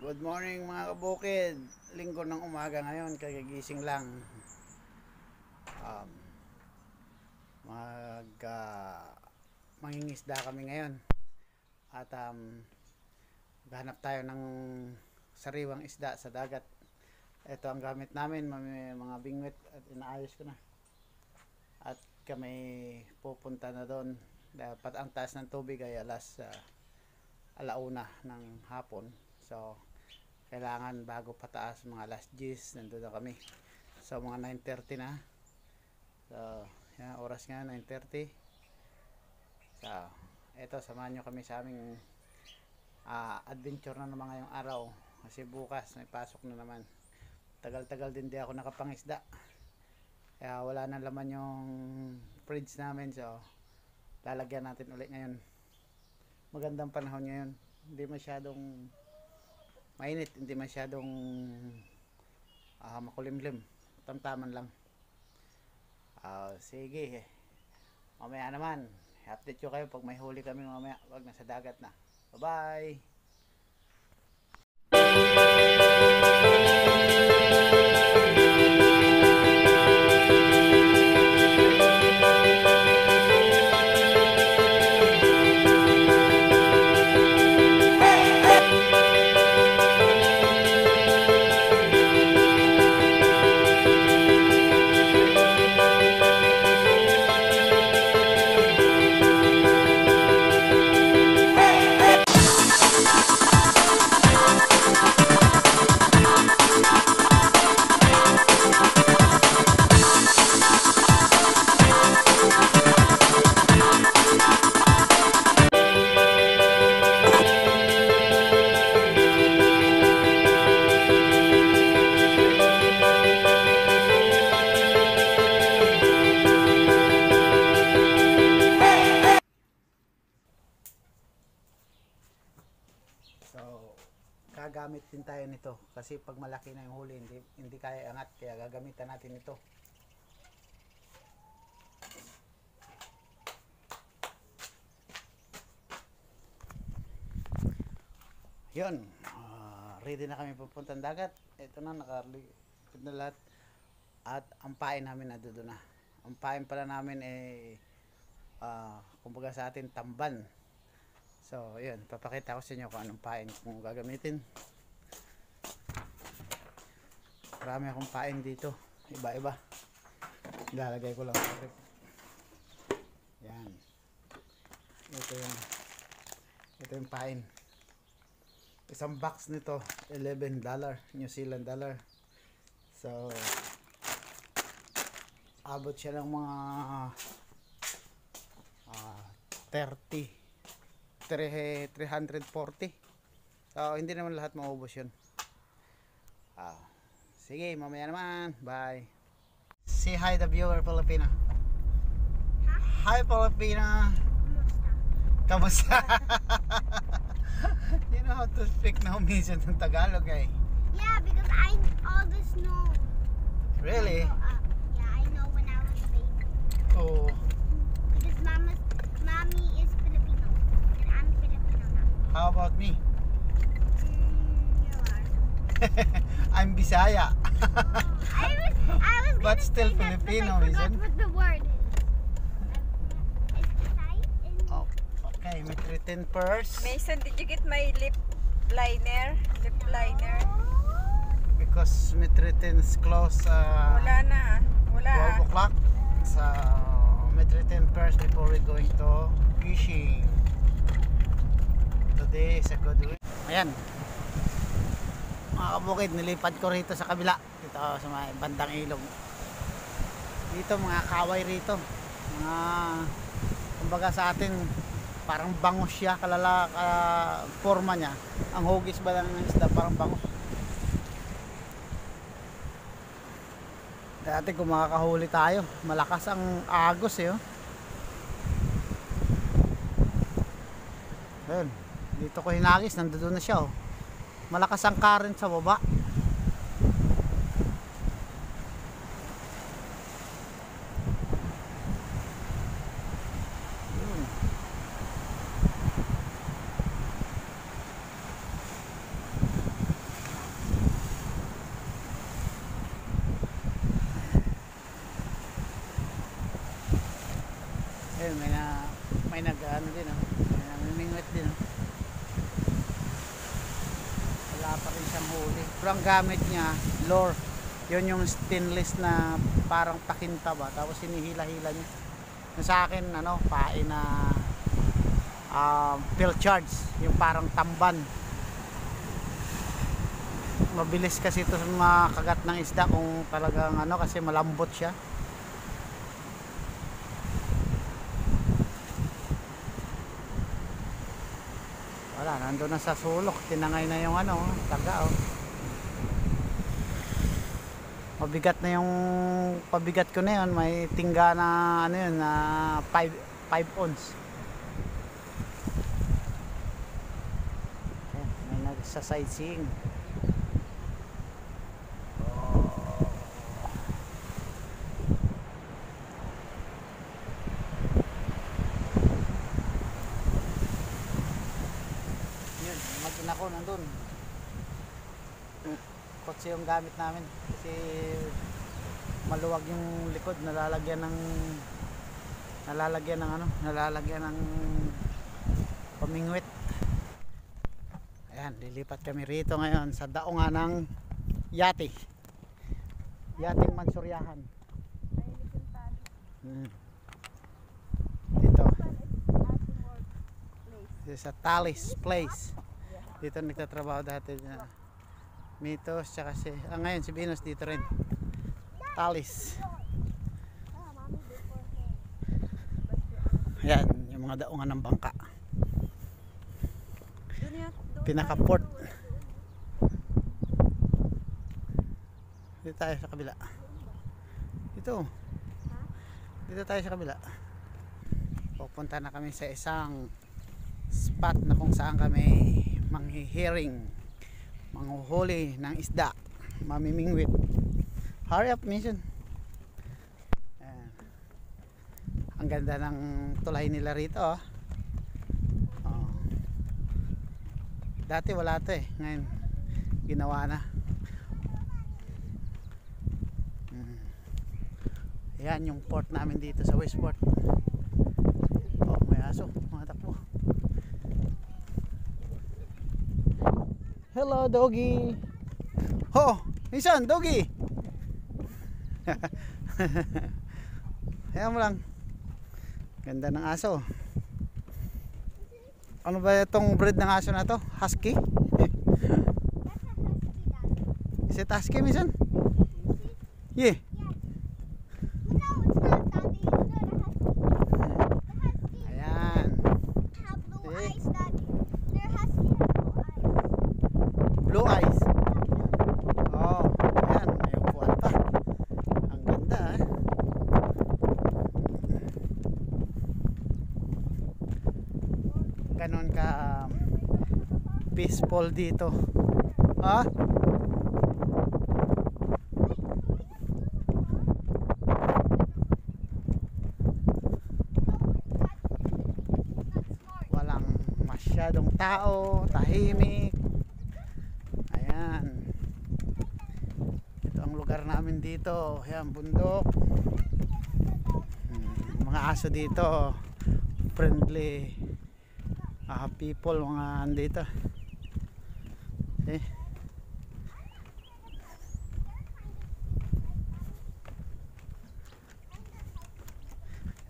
Good morning mga kabukid. Linggo ng umaga ngayon, kagigising lang. Um, mag mangingisda kami ngayon. At hanap tayo ng sariwang isda sa dagat. Ito ang gamit namin, mga bingwit, at inaayos ko na. At kami pupunta na doon. Dapat ang taas ng tubig ay alauna ng hapon. So kailangan bago pataas mga alas 10 nandun na kami. So mga 9:30 na. So yan, oras nga 9:30. So eto, samahan nyo kami sa aming adventure na naman ngayong araw. Kasi bukas may pasok na naman. Tagal-tagal din di ako nakapangisda. Kaya wala na laman yung fridge namin. So lalagyan natin ulit ngayon. Magandang panahon ngayon. Hindi masyadong mainit, hindi masyadong makulimlim, tamtaman lang. Sige, mamaya naman update ko kayo pag may huli kami mamaya, pag nasa dagat na. Bye bye. Gagamit din tayo nito kasi pag malaki na yung huli hindi kaya angat, kaya gagamitan natin ito. Yun, ready na kami pupuntang dagat. Ito na, nakaligid na lahat. At ang pain namin na doon na. Ang pain pala namin kumbaga sa atin tamban. So, yun, papakita ko sa inyo kung anong pain kung gagamitin. Marami akong pain dito, iba-iba. Ilalagay ko lang. Yan. Ito yung pain. Isang box nito, $11, New Zealand dollar. So, abot siya ng mga 340. So hindi naman lahat maubos yun. Sige, mamaya naman. Bye. Say hi the viewer, Filipina. Hi Filipina. Kamusta? You know how to speak now minsan ng Tagalog eh. Yeah, because I always know. Really? Yeah, I know when I was a baby. Oh. Because mommy is Filipino. And I'm Filipino now. How about me? You are. I'm Bisaya. I was But gonna still say that, Filipino, but I isn't? forgot what the word is. Is Bisaya in... Oh, okay, may 310 purse. Mason, did you get my lip liner? Lip liner? Because may 310 is close. Wala na. Wala. 12 o'clock. So, may 310 pairs before we going to fishing. Today is a good week. Ayan. Mga kabukid, nilipad ko rito sa kabila. Dito sa may bandang ilog. Dito mga kaway rito. Mga, kumbaga sa atin, parang bangus siya. Forma niya. Ang hugis ba ng isda, parang bangus. Dati kung makakahuli tayo, malakas ang agos eh. Ayun, dito ko hinagis, nandoon na siya oh. Malakas ang current sa baba. may nag-ano din, oh. May namimingwit din, oh. Wala pa rin siyang huli. Pero ang gamit niya, lure. Yun yung stainless na parang pakinta ba. Tapos hinihila-hila niya. Yung sa akin, ano, pain na fill charge. Yung parang tamban. Mabilis kasi ito makagat ng isda kung talagang ano, kasi malambot siya. Wala, nandun na sa sulok. Tinangay na yung ano, taga, oh. Mabigat na yung pabigat ko na yun. May tingga na ano yun, na 5 ons. Ayan, may nagsa sightseeing. Yun, makina ko nandun. Kotse yung gamit namin kasi maluwag yung likod, nalalagyan ng pamingwit. Ayan, lilipat kami rito ngayon sa daungan ng yating Mansuryahan. Dito sa Talis Place. Dito nagtatrabaho dati na Mitos, tsaka ngayon si Venus dito rin. Talis. Ayan, yung mga daungan ng bangka. Pinaka-port. Dito tayo sa kabila. Dito tayo sa kabila. Pupunta na kami sa isang spot na kung saan kami manghihiring, manghuhuli ng isda, mamimingwit. Hurry up, mission. Ayan. Ang ganda ng tulay nila rito, oh. Oh. Dati wala to, ngayon ginawa na. Ayan yung port namin dito sa Westport. Oh, may aso, mga takbo. Hello, doggy. Oh, minsan, doggy. Ayan mo lang. Ganda ng aso. Ano ba itong breed ng aso na to? Husky? Is it husky, minsan? Yeah. Ayan. Blue eyes. Oh, ayan, may upuan pa. Ang ganda, eh. Ganon ka peaceful dito. Ha? Walang masyadong tao, tahimik. Ayan, ito ang lugar namin dito. Ayan, bundok. Mga aso dito, friendly people, mga andito.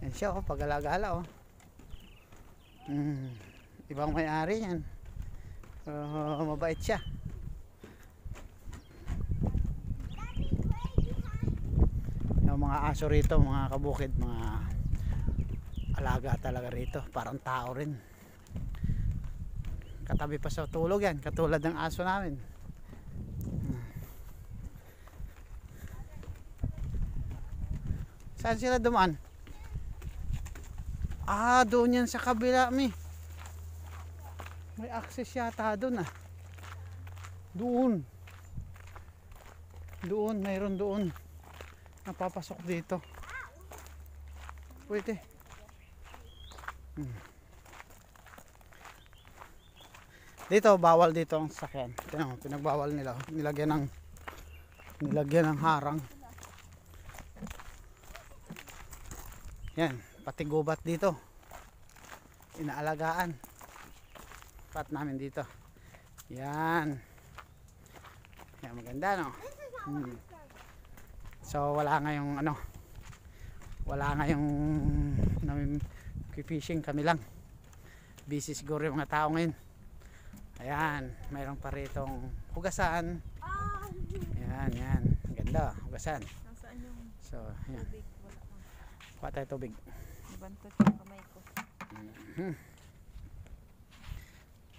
Ayan siya, oh, pag-alagala, oh. Ibang may-ari yan. Mabait siya. Yung mga aso rito, mga kabukid, mga alaga talaga rito, parang tao rin. Katabi pa sa tulog yan, katulad ng aso namin. Saan sila dumaan? Ah, doon yan sa kabila, mi. May access yata doon, ah. Doon. Doon, mayroon doon. Napapasok dito. Pwede. Dito, bawal dito ang sasakyan. Tingnan mo, pinagbawal nila. Nilagyan ng harang. Yan, pati gubat dito. inaalagaan. Pat namin dito. Yan. Yan, maganda, no? So wala ngayong ano, wala ngayong fishing, kami lang. Busy siguro yung mga tao ngayon. Ayan, mayroon pa ritong hugasan. Yan, yan. Ganda, hugasan. Nasaan yung So, yan. tubig? Wala mo. Kuha tayo tubig. Nabantot yung kamay ko.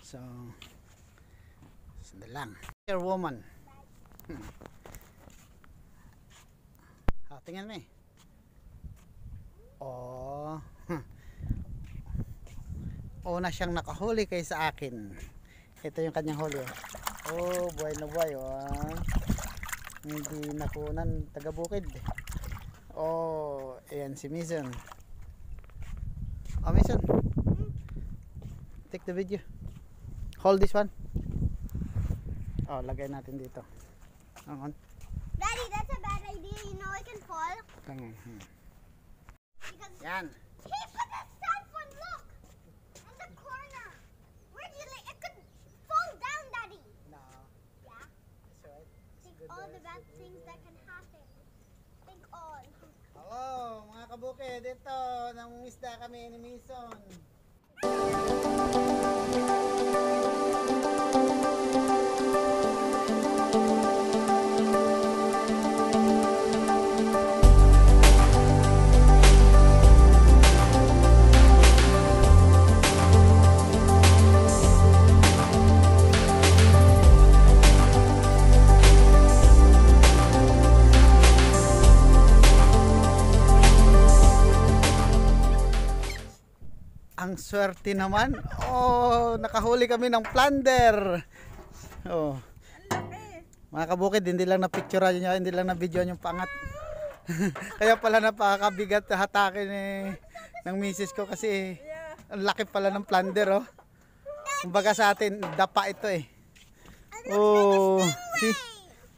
So, sandali lang. Dear woman. Tingnan mo eh. Oh. Una siyang nakahuli kay sa akin. Ito yung kanyang huli. Oh, buhay na buhay. Oh. Hindi nakunan taga bukid. Oh, ayan si Mason. Oh, Mason. Take the video. Hold this one. Oh, lagay natin dito. Hang on. Daddy, that's a bad idea. You know it can fall. Hang on. Because Yan. he put that sand one, look! In the corner. Where do you lay? It could fall down, Daddy. No. Yeah. That's right. Think all the bad things that can happen. Think all. Hello, mga kabukid. Ito, nangungisda kami ni Mason. Ang swerte naman. Oh, nakahuli kami ng plunder. Oh. Mga kabukid, hindi lang na-picturean nyo, hindi lang na-videoan yung pangat. Kaya pala napakabigat hatakin ng misis ko kasi ang laki pala ng plunder, oh. Kumbaga sa atin, dapa ito eh. Oh, see?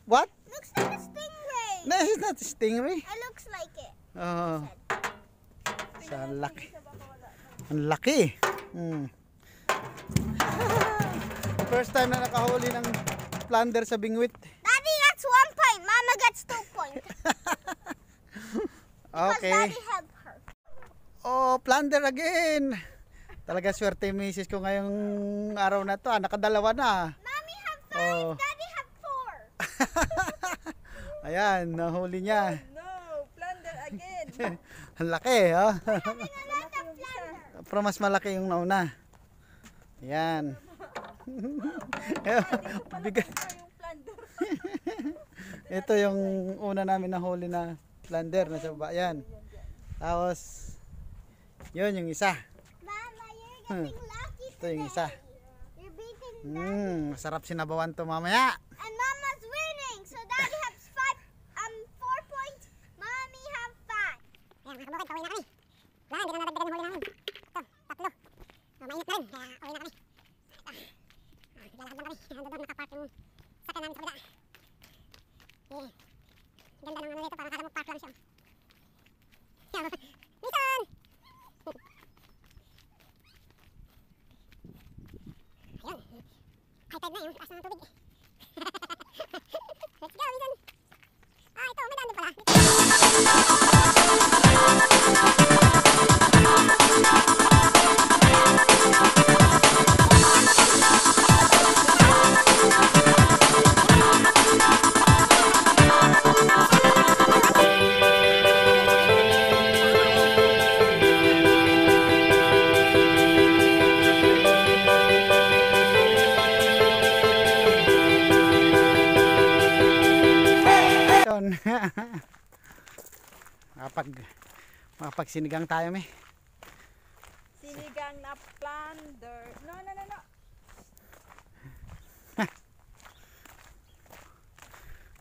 What? Looks like a stingray. No, it's not a stingray. It looks like it. Oh. Sa laki. Ang laki. First time na nakahuli ng plunder sa bingwit. Daddy, that's 1 point. Mama gets 2 points. Because Okay. Daddy helped her. Oh, plunder again. Talaga swerte yung misis ko ngayong araw na to. Nakadalawa na. Mommy have 5. Oh. Daddy have 4. Ayan, nahuli niya. No, plunder again. Ang laki, oh. Having a lot of plunder. Pero mas malaki yung nauna. Ayan. Bigat. Yung plunder. Ito yung una namin nahuli na plunder na sa baba. Ayan. Tapos, yun yung isa. Mama, you're getting lucky Ito yung isa. You're beating Daddy. Masarap sinabawan to mamaya. And Mama's winning. So Daddy has 4 points. Mommy have 5. Ayan, mga kabukid, pauwi na kami. Wala, hindi na nadagdagan yung huli namin. Ito, 3. Mainit na rin, kaya uwi na kami. Lalakad lang kami. Handa doon, nakapark yung sakyan namin sa kabila. Ganda ng ano dito, parang kala mo park lang siya. Mason! Ayun. High tide na yung taas ng tubig. Let's go, Mason! Ito, may daan din pala. Yun. Makapag sinigang tayo, may. Sinigang na plunder. No.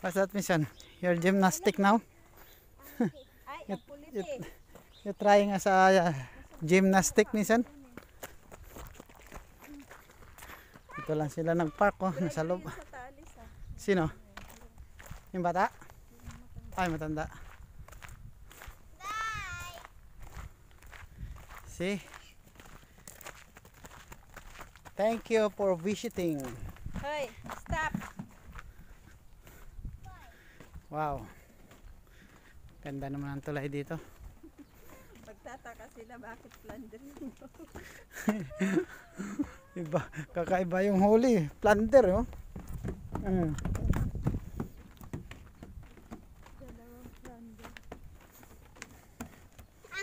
What's that, Mason? Your gymnastic now? Ay, ang kulit eh. You're trying as a gymnastic, Mason? Ito lang sila nag-park, oh, nasa loob. Sa talis ah. Sino? Yung bata? Ay, matanda. Bye. See? Thank you for visiting. Hoy, stop. Wow. Ganda naman ang tulay dito. Magtataka sila bakit plunder yun. Iba, kakaiba yung huli. Plunder, oh. I'm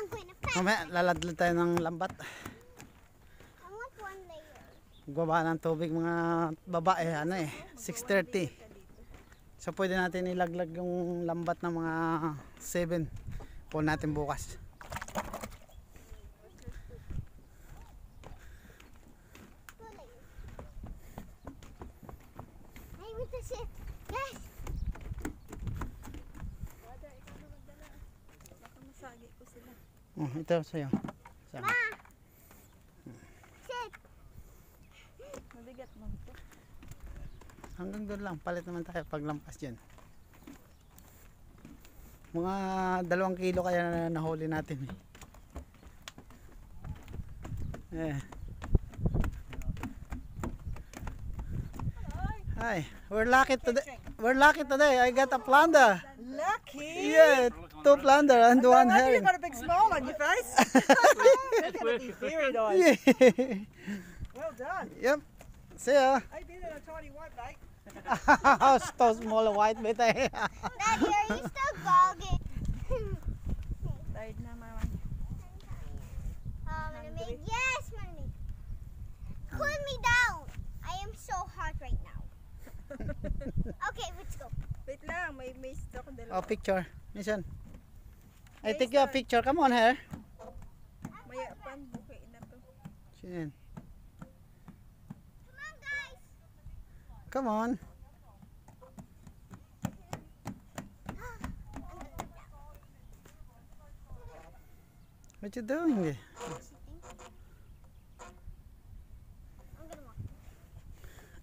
going to fetch. Mamaya, laladlad tayo ng lambat. I want one layer. Baba ng tubig mga babae, ano eh, 6:30. So pwede natin ilaglag yung lambat ng mga 7. Pull natin bukas. Two layers. I want to see. Yes. Baka masagi ko sila. Oh, ito sa'yo. Sama. Ma. Sit. Mabigat mo ito. Hanggang doon lang, palit naman tayo paglampas dyan. Mga 2 kilo kaya na nahuli natin eh. Hi, we're lucky today. We're lucky today. I got a plunder. Lucky! Yeah, 2 plunder and 1 You herring. got a big smile on your face. That's gonna be very nice. Yeah. Well done. Yep. See ya. I've been in a tiny white bait. So small white bit eh. Daddy, are you still vlogging? Tired na mama. Manamig. Yes, Manamig. Cool me down. I am so hot right now. Okay, let's go. Wait lang, may stock ang Oh, dalawa. picture. Mission. I take you a picture. Come on here. May pan bukay na to. Shin. Come on, guys. Come on. What you doing? I'm gonna walk.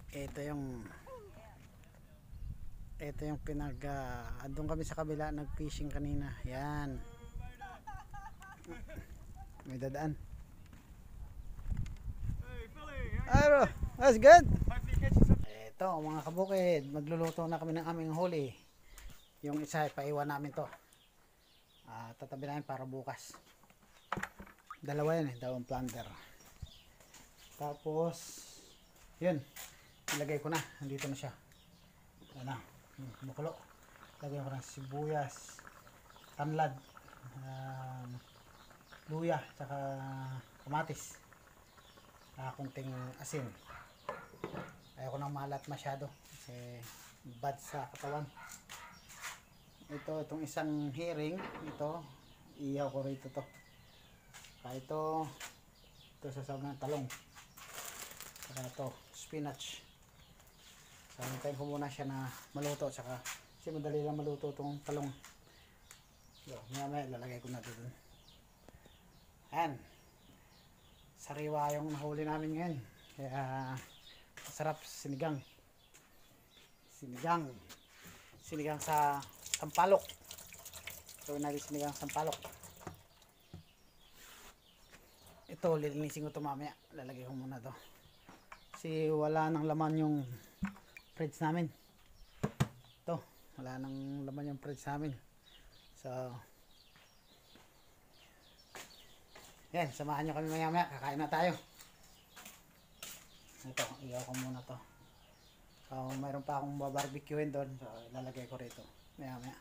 Ito yung andun kami sa kabila nag-fishing kanina. Yan. May dadaan. Ay bro, that's good. Ito mga kabukid, magluluto na kami ng aming huli. Yung isa paiwan namin to. Tatabi namin para bukas. 2 yan eh, 2 plunder. Tapos yun, ilagay ko na, nandito na siya. Ano, kumukulo. Lagyan ko ng sibuyas, tanlad, luya, tsaka kamatis. Kunting asin. Ayoko nang malat masyado kasi bad sa katawan. Itong isang herring, ito, ihaw ko rito to. Ito sasama ng talong. Saka ito, spinach. So, hintayin ko muna siya na maluto. Saka, kasi madali lang maluto itong talong. So, maya lalagay ko na ito dun. Ayan. Sariwa yung nahuli namin ngayon. Kaya, masarap sinigang. Sinigang sa sampalok. Gawin natin sinigang sa sampalok. Ito, lilinisin ko ito mamaya. Lalagay ko muna ito. Kasi wala nang laman yung fridge namin. Ito, wala nang laman yung fridge namin. So, yan, samahan nyo kami maya-maya. Kakain na tayo. Ito, iyaw ko muna to. So, mayroon pa akong babarbecuein doon. So, ilalagay ko rito. Maya-maya.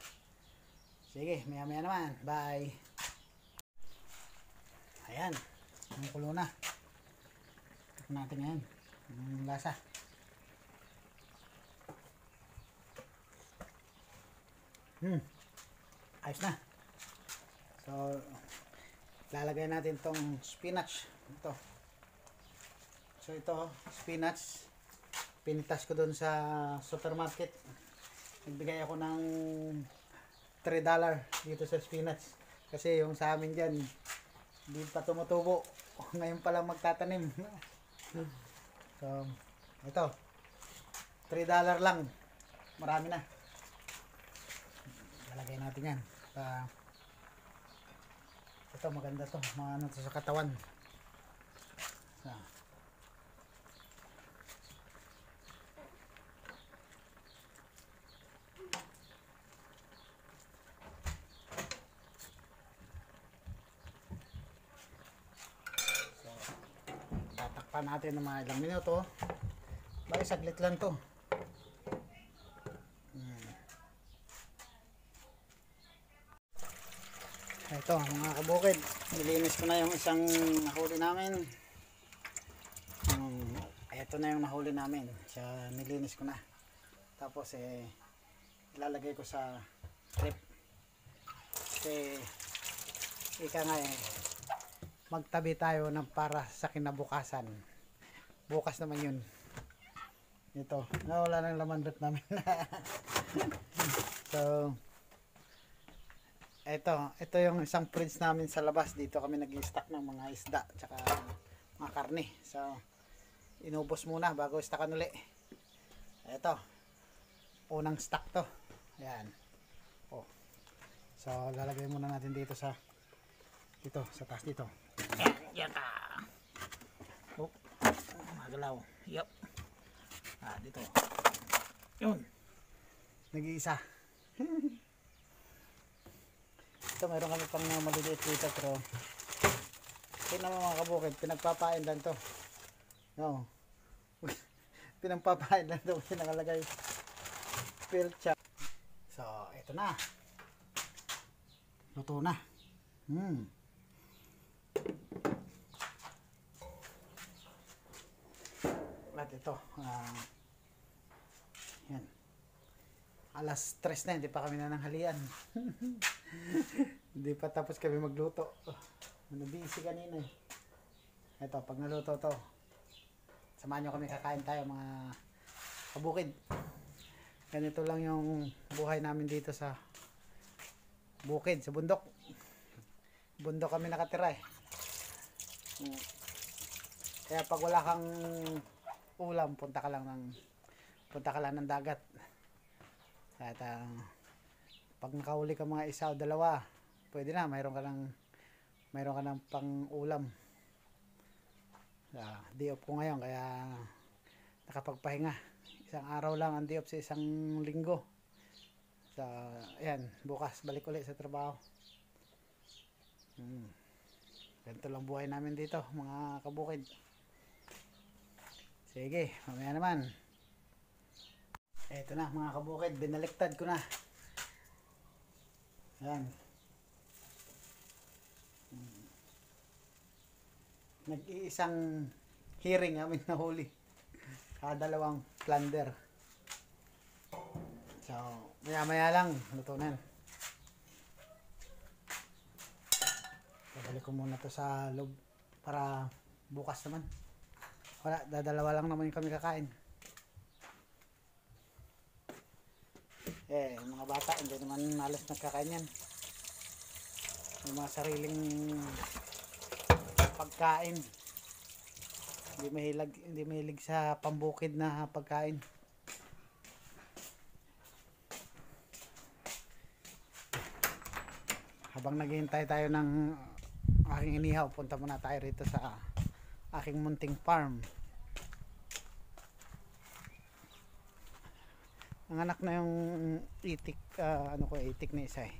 Sige, maya-maya naman. Bye. Ayan. Ang kulo na. Tignan natin ngayon. Ang lasa. Ayos na. So, lalagay natin tong spinach. Ito. So, ito, spinach. Pinitas ko doon sa supermarket. Nagbigay ako ng $3 dito sa spinach. Kasi yung sa amin dyan, hindi pa tumutubo. Ngayon pa lang magtatanim. So, ito. $3 lang. Marami na. Lalagay natin yan. Ito maganda to. Mga ano to sa katawan. So, Tapakan natin ng mga ilang minuto. Bakit saglit lang to. Ito mga kabukid, nilinis ko na yung isang nahuli namin. Ito na yung nahuli namin. Siya nilinis ko na. Tapos ilalagay ko sa rep. Kasi ika nga magtabi tayo ng para sa kinabukasan. Bukas naman yun. Ito, wala nang laman rep namin. So ito yung isang fridge namin sa labas. Dito kami nag-i-stock ng mga isda tsaka mga karne. So inubos muna bago stockan uli. Ito, unang stock to. Ayan. Oh. So lalagay muna natin dito sa taas dito. Yan ka. Oh, magalaw. Yup. Dito. Yun. Nag-iisa. Ito, mayroon kami pang maliliit dito, pero tingnan mo mga kabukid, pinagpapain lang to. No. Pinagpapain lang to kasi nakalagay pilcha. So, ito na. Luto na. At ito, yan. Alas 3 na, hindi pa kami nananghalian. Hindi pa tapos kami magluto. Nabisi kanina eh. Ito, pag naluto to, samahan nyo kami, kakain tayo mga kabukid. Ganito lang yung buhay namin dito sa bukid, sa bundok. Bundok kami nakatira eh. Kaya pag wala kang ulam, punta ka lang ng dagat. At pag nakahuli ka mga isa o dalawa, pwede na, mayroon ka ng pang ulam. Day off ko ngayon, kaya nakapagpahinga. Isang araw lang ang day off sa isang linggo. So ayan, bukas balik ulit sa trabaho. Ganito lang buhay namin dito mga kabukid. Sige, mamaya naman. Eto na mga kabukid, binaliktad ko na. Ayan. Nag-iisang hearing amin nahuli. Dalawang plunder. So, maya lang, luto na yan. Babalik ko muna to sa loob para bukas naman. Wala, dadalawa lang naman yung kami kakain. Mga bata, hindi naman malas nagkakain yan. May mga sariling pagkain. Hindi mahilig sa pambukid na pagkain. Habang naghihintay tayo ng aking inihaw, punta muna tayo rito sa aking munting farm. Ang anak na yung itik, itik na isa eh.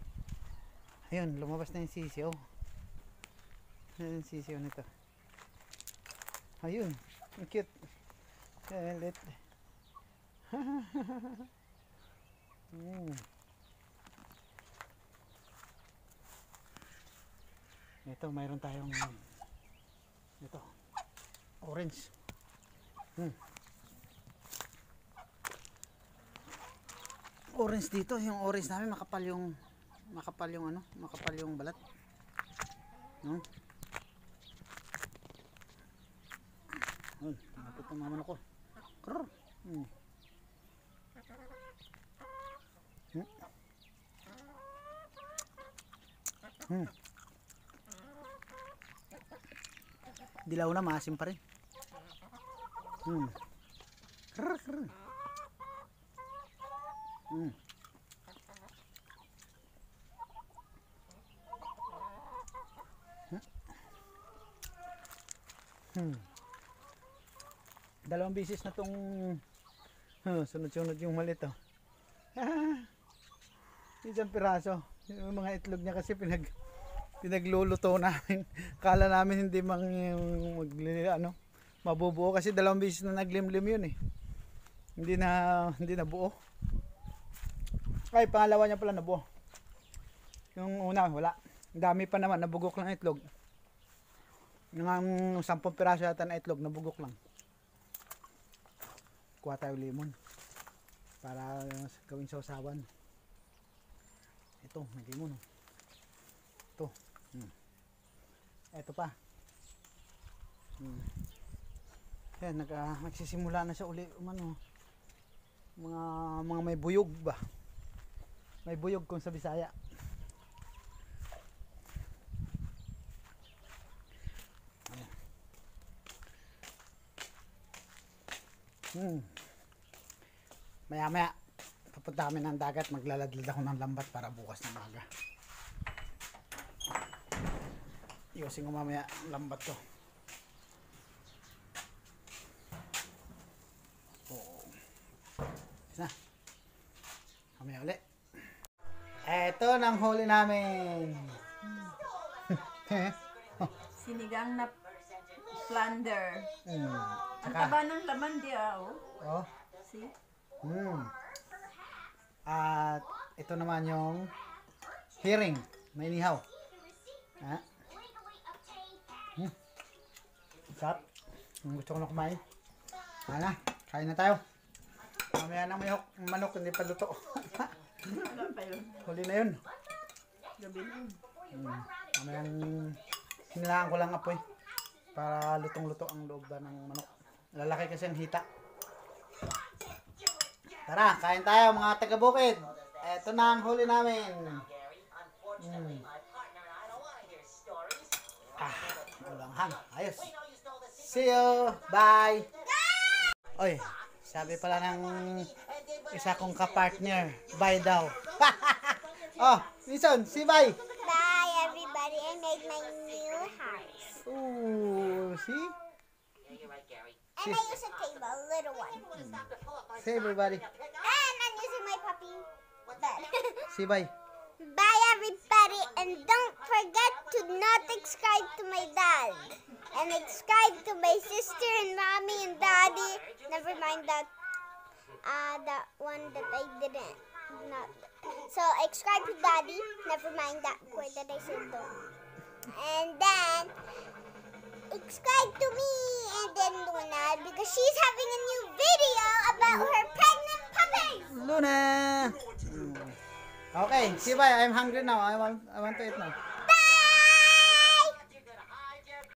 Ayun, lumabas na yung sisiyo. Ayun yung sisiyo nito. Ayun, ang cute. Let. Ito, mayroon tayong ito, orange. Orange dito, yung orange namin makapal yung balat. No? Napit ang maman ako. Krrr. Dilaw na, maasim pa rin. Krrr, krrr. Dalawang bisis na tong sunod-sunod yung malit oh. Isang piraso. Yung mga itlog niya kasi pinagluluto namin. Kala namin hindi Mabubuo kasi 2 beses na naglimlim yun eh. Hindi na buo. Ay, pangalawa niya pala nabuo. Yung una, wala. Ang dami pa naman, nabugok lang itlog. Yung 10 piraso yata na itlog, nabugok lang. Kuha tayo lemon. Para gawing sausawan. Ito, may lemon. Ito. Ito pa. Yan, nagsisimula na siya uli. Mga may buyog ba? May buyog kung sa Bisaya. Maya papunta kami ng dagat, maglaladlad ako ng lambat para bukas na maga. Iusin ko mamaya ang lambat ko. Isa. Mamaya ulit. Eto nang huli namin. Sinigang na plunder. Ang Saka, taba ng laman di oh. oh. See? At ito naman yung herring. May nihaw. Ha? Sarap. Gusto ko na kumain. Ano? Kain na tayo. Mamaya na may manok, hindi pa luto. Wala pa yun. Huli na yun. Gabi na. Mamaya hinilaan ko lang apoy. Para lutong-luto ang loob ba ng manok. Lalaki kasi ang hita. Tara, kain tayo mga taga-bukid. Eto na ang huli namin. Ulanghang. Ayos. See you. Bye. Oy, sabi pala ng isa kong kapartner, bye daw. Oh, Nison, si bye. Bye, everybody. I made my new house. Ooh, see? And I use a table, a little one. Say everybody. And I'm using my puppy bed. See bye. Bye, everybody. And don't forget to not subscribe to my dad. And subscribe to my sister and mommy and daddy. Never mind that one that I didn't. Not. So, subscribe to daddy. Never mind that word that I said don't. And then, subscribe to me and then Luna because she's having a new video about her pregnant puppies. Luna. Okay, see bye. I'm hungry now. I want to eat now.